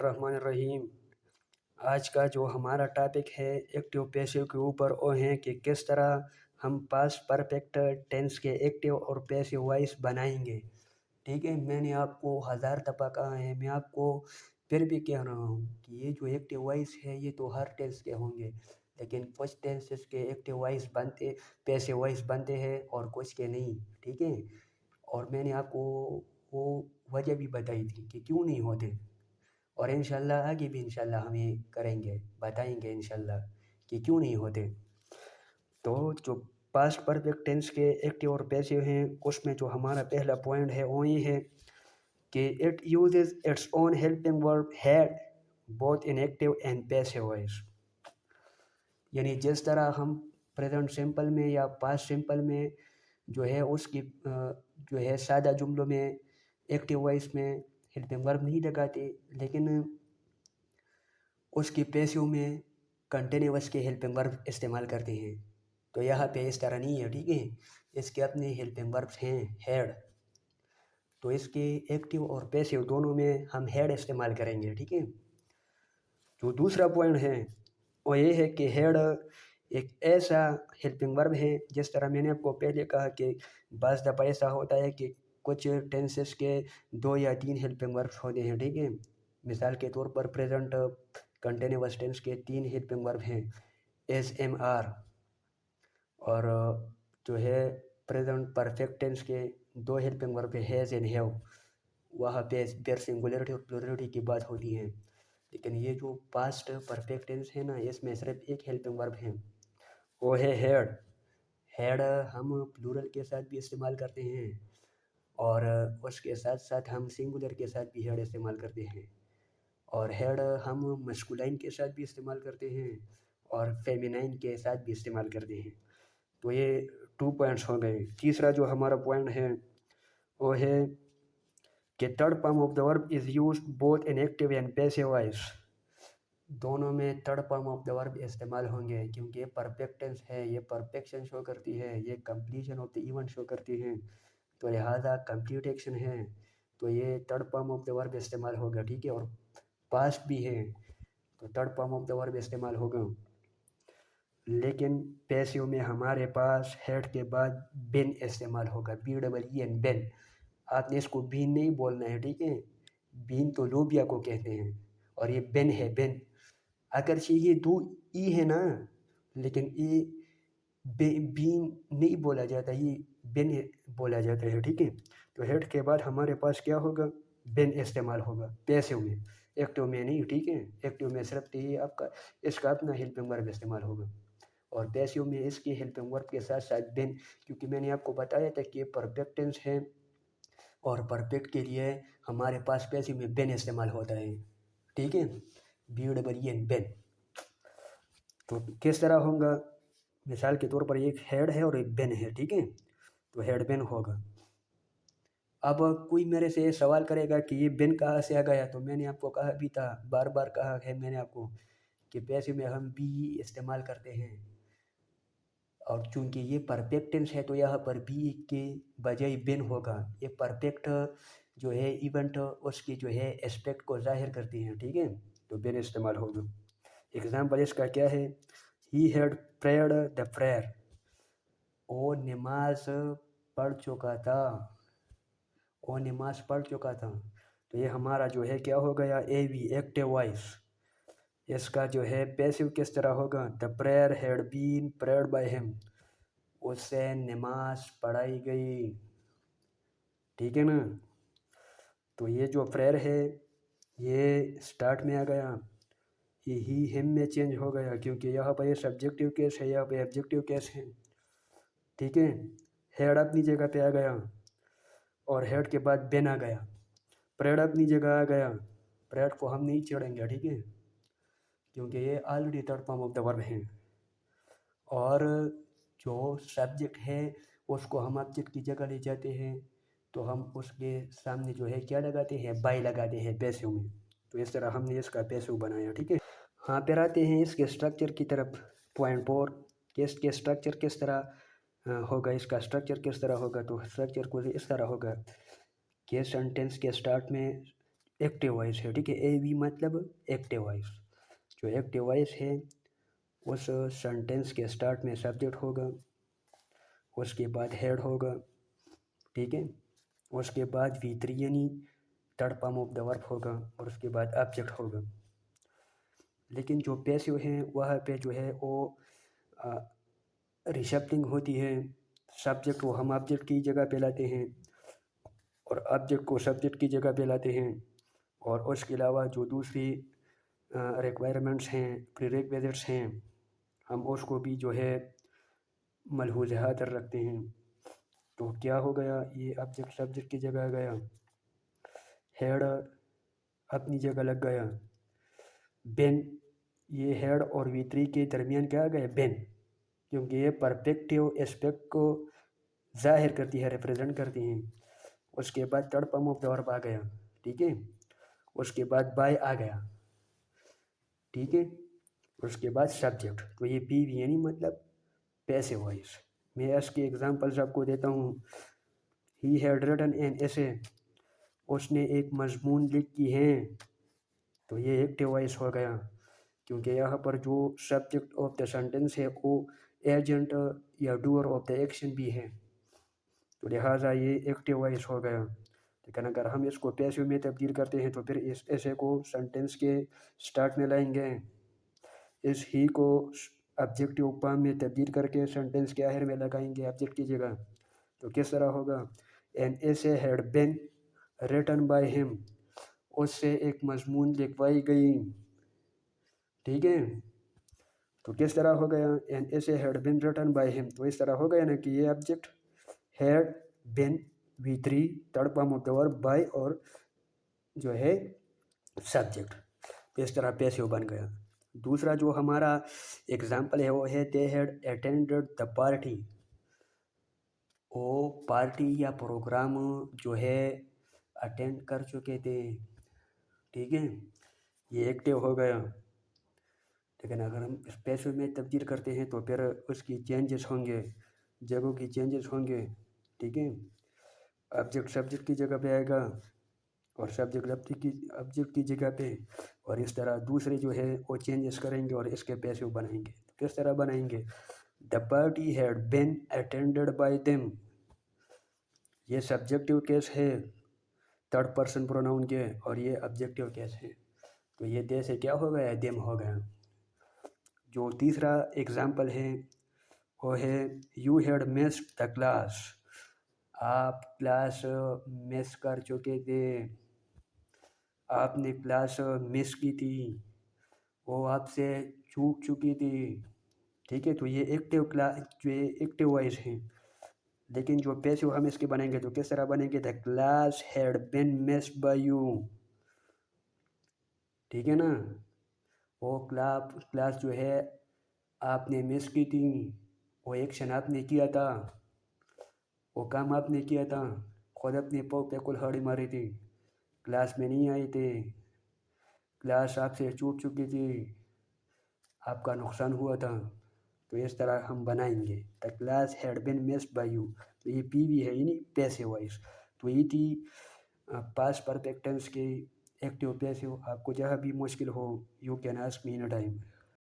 बिस्मिल्लाहिर्रहमानिर्रहीम। आज का जो हमारा टॉपिक है एक्टिव पैसिव के ऊपर, वो है कि किस तरह हम पास्ट परफेक्ट टेंस के एक्टिव और पैसिव वॉइस बनाएंगे। ठीक है, मैंने आपको हज़ार दफ़ा कहा है, मैं आपको फिर भी कह रहा हूँ कि ये जो एक्टिव वॉइस है ये तो हर टेंस के होंगे, लेकिन कुछ टेंसेस के एक्टिव वॉइस बनते, पैसिव वॉइस बनते हैं और कुछ के नहीं। ठीक है, और मैंने आपको वो वजह भी बताई थी कि क्यों नहीं होते, और इंशाल्लाह आगे भी इंशाल्लाह हम ये करेंगे, बताएंगे इंशाल्लाह कि क्यों नहीं होते। तो जो पास्ट परफेक्ट टेंस के एक्टिव और पैसिव हैं, उसमें जो हमारा पहला पॉइंट है वो ये है कि it uses its own helping verb had both in active and passive voice. यानी जिस तरह हम प्रेजेंट सिंपल में या पास्ट सिंपल में जो है उसकी जो है सादा जुमलों में एक्टिव वॉइस में हेल्पिंग वर्ब नहीं लगाते, लेकिन उसकी पैसिव में कंटिन्यूअस के हेल्पिंग वर्ब इस्तेमाल करते हैं। तो यहाँ पे इस तरह नहीं है। ठीक है, इसके अपने हेल्पिंग वर्ब्स हैं हैड, तो इसके एक्टिव और पैसिव दोनों में हम हैड इस्तेमाल करेंगे। ठीक है, जो दूसरा पॉइंट है वो ये है कि हैड एक ऐसा हेल्पिंग वर्ब है, जिस तरह मैंने आपको पहले कहा कि बाज़ दफ़ा ऐसा होता है कि कुछ टेंसेस के 2 या 3 हेल्पिंग वर्ब्स होते हैं। ठीक है, मिसाल के तौर पर प्रेजेंट कंटिन्यूअस टेंस के 3 हेल्पिंग वर्ब हैं, एस एम आर, और जो है प्रेजेंट परफेक्ट टेंस के 2 हेल्पिंग वर्ब है, हैज़ एंड हैव। वहाँ पे देयर सिंगुलरिटी और प्लुरलिटी की बात होती है, लेकिन ये जो पास्ट परफेक्ट टेंस है ना, इसमें सिर्फ एक हेल्पिंग वर्ब है, वो है हैड। हैड हम प्लूरल के साथ भी इस्तेमाल करते हैं, और उसके साथ साथ हम सिंगुलर के साथ भी हैड इस्तेमाल करते हैं, और हैड हम मस्कुलाइन के साथ भी इस्तेमाल करते हैं और फेमिनाइन के साथ भी इस्तेमाल करते हैं। तो ये 2 पॉइंट्स हो गए। तीसरा जो हमारा पॉइंट है वो है कि third form of the verb is used both in active and passive voice. दोनों में third form of the verb इस्तेमाल होंगे, क्योंकि ये परफेक्ट टेंस है, ये परफेक्शन शो करती है, ये completion of the event show करती है, तो लिहाजा कंप्लीट एक्शन है, तो ये third form of the verb इस्तेमाल होगा। ठीक है, और पास्ट भी है तो third form of the verb इस्तेमाल होगा। लेकिन पैसिव में हमारे पास हेड के बाद बिन इस्तेमाल होगा, BEEN बिन। आपने इसको बीन नहीं बोलना है। ठीक है, बीन तो लोबिया को कहते हैं, और ये बिन है बिन। अगर ये 2 ई है ना, लेकिन ये बीन नहीं बोला जाता, ये बिन बोला जाता है। ठीक है, तो हेड के बाद हमारे पास क्या होगा, बिन इस्तेमाल होगा पैसिव में, एक्टिव में नहीं। ठीक है, एक्टिव में सिर्फ ये आपका इसका अपना हेल्पिंग वर्ब इस्तेमाल होगा, और पैसिव में इसके हेल्पिंग वर्ब के साथ साथ बिन, क्योंकि मैंने आपको बताया था कि ये परफेक्ट टेंस है, और परफेक्ट के लिए हमारे पास पैसिव में बिन इस्तेमाल होता है। ठीक है, BEEN बिन। तो किस तरह होगा, मिसाल के तौर पर एक हेड है और एक बिन है। ठीक है, तो हेड बिन होगा। अब कोई मेरे से सवाल करेगा कि ये बिन कहाँ से आ गया, तो मैंने आपको कहा भी था, बार बार कहा है मैंने आपको कि पैसिव में हम बी इस्तेमाल करते हैं, और चूंकि ये परफेक्ट टेंस है तो यहाँ पर बी के बजाय बिन होगा। ये परफेक्ट जो है इवेंट उसकी जो है एस्पेक्ट को जाहिर करती है। ठीक है, तो बिन इस्तेमाल होगा। एग्जाम्पल इसका क्या है, ही हैड प्रेयर्ड द प्रेयर, वो नमाज पढ़ चुका था, वो नमाज पढ़ चुका था। तो ये हमारा जो है क्या हो गया, ए वी एक्टिव वॉइस। इसका जो है पैसिव किस तरह होगा, the prayer had been prayered by him, उससे नमाज पढ़ाई गई। ठीक है ना, तो ये जो प्रेयर है ये स्टार्ट में आ गया, ये ही हिम में चेंज हो गया, क्योंकि यहाँ पर ये सब्जेक्टिव केस है, यहाँ पे ऑब्जेक्टिव केस है। ठीक है, हेड अपनी जगह पे आ गया, और हेड के बाद बिन आ गया, प्रेयर अपनी जगह आ गया, प्रेयर को हम नहीं छोड़ेंगे। ठीक है, क्योंकि ये already third form of the verb है, और जो सब्जेक्ट है उसको हम ऑब्जेक्ट की जगह ले जाते हैं, तो हम उसके सामने जो है क्या लगाते हैं, बाय लगाते हैं पैसिव में। तो इस तरह हमने इसका पैसिव बनाया। ठीक है, हाँ फिर आते हैं इसके स्ट्रक्चर की तरफ, पॉइंट 4 कि इसके स्ट्रक्चर किस तरह होगा, इसका स्ट्रक्चर किस तरह होगा। तो स्ट्रक्चर कुछ इस तरह होगा कि सेंटेंस के स्टार्ट में एक्टिव वॉइस है, ठीक है। ए वी मतलब एक्टिव वॉइस। जो एक्टिव वॉइस है उस सेंटेंस के स्टार्ट में सब्जेक्ट होगा, उसके बाद हेड होगा, ठीक है। उसके बाद V3 यानी third form of the verb होगा, और उसके बाद ऑब्जेक्ट होगा। लेकिन जो पैसिव हैं वहाँ पे जो है वो रिशफलिंग होती है। सब्जेक्ट को हम ऑब्जेक्ट की जगह पे लाते हैं और ऑब्जेक्ट को सब्जेक्ट की जगह पे लाते हैं, और उसके अलावा जो दूसरी रिक्वायरमेंट्स हैं, प्रीरेक्विजिट्स हैं, हम उसको भी जो है मलहूज़ हाज़िर रखते हैं। तो क्या हो गया, ये ऑब्जेक्ट सब्जेक्ट की जगह गया, हेड अपनी जगह लग गया, बेन ये हेड और V3 के दरमियान क्या आ गया, बेन, क्योंकि ये परफेक्टिव एस्पेक्ट को ज़ाहिर करती है, रिप्रेजेंट करती हैं। उसके बाद third form of the verb आ गया, ठीक है। उसके बाद बाय आ गया, ठीक है। उसके बाद सब्जेक्ट, तो ये PV यानी मतलब पैसिव वॉइस। मैं इसके एग्जांपल्स आपको देता हूँ। He had written an essay, उसने एक मजमून लिखी है, तो ये एक्टिव वॉइस हो गया, क्योंकि यहाँ पर जो सब्जेक्ट ऑफ द सेंटेंस है वो एजेंट या डूअर ऑफ द एक्शन भी है, तो लिहाजा ये एक्टिव वॉइस हो गया। लेकिन अगर हम इसको पैसिव में तब्दील करते हैं तो फिर इस ऐसे को सेंटेंस के स्टार्ट में लाएंगे, इस ही को ऑब्जेक्टिव फॉर्म में तब्दील करके सेंटेंस के आखिर में लगाएंगे ऑब्जेक्ट की जगह। तो किस तरह होगा, an essay had been written by him, उससे एक मजमून लिखवाई गई, ठीक है। तो किस तरह हो गया, an essay had been written by him, तो इस तरह हो गया ना कि ये object had been V3 third form of the verb by और जो है सब्जेक्ट, तो इस तरह पैसिव बन गया। दूसरा जो हमारा एग्जाम्पल है वो है they had attended the party, वो पार्टी या प्रोग्राम जो है अटेंड कर चुके थे, ठीक है। ये एक्टिव हो गया। लेकिन अगर हम पैसिव में तब्दील करते हैं तो फिर उसकी चेंजेस होंगे, जगहों की चेंजेस होंगे, ठीक है। ऑब्जेक्ट सब्जेक्ट की जगह पे आएगा और सब्जेक्ट ऑब्जेक्ट की जगह पे, और इस तरह दूसरे जो है वो चेंजेस करेंगे और इसके पैसिव बनाएंगे। तो किस तरह बनाएंगे, the party had been attended by them, ये सब्जेक्टिव केस है थर्ड पर्सन प्रोनाउन के, और ये ऑब्जेक्टिव केस है, तो ये दे से क्या हो गया, देम हो गया। जो तीसरा एग्जाम्पल है वो है you had missed the class, आप क्लास मिस कर चुके थे, आपने क्लास मिस की थी, वो आपसे चूक चुकी थी, ठीक है। तो ये एक्टिव क्लास जो ये एक्टिव वॉइस है। लेकिन जो पैसिव हम इसके बनेंगे तो किस तरह बनेंगे, the class had been missed by you, ठीक है ना। वो क्लास जो है आपने मिस की थी, वो एक्शन आपने किया था, वो काम आपने किया था, खुद अपने पाँव पे कुल्हाड़ी मारी थी, क्लास में नहीं आए थे, क्लास आपसे छूट चुकी थी, आपका नुकसान हुआ था। तो इस तरह हम बनाएंगे, the class had been missed by you, तो ये PV है यानी पैसिव वॉइस। तो ये थी पास्ट परफेक्ट टेंस के एक्टिव पैसिव। आपको जहाँ भी मुश्किल हो you can ask me in a time.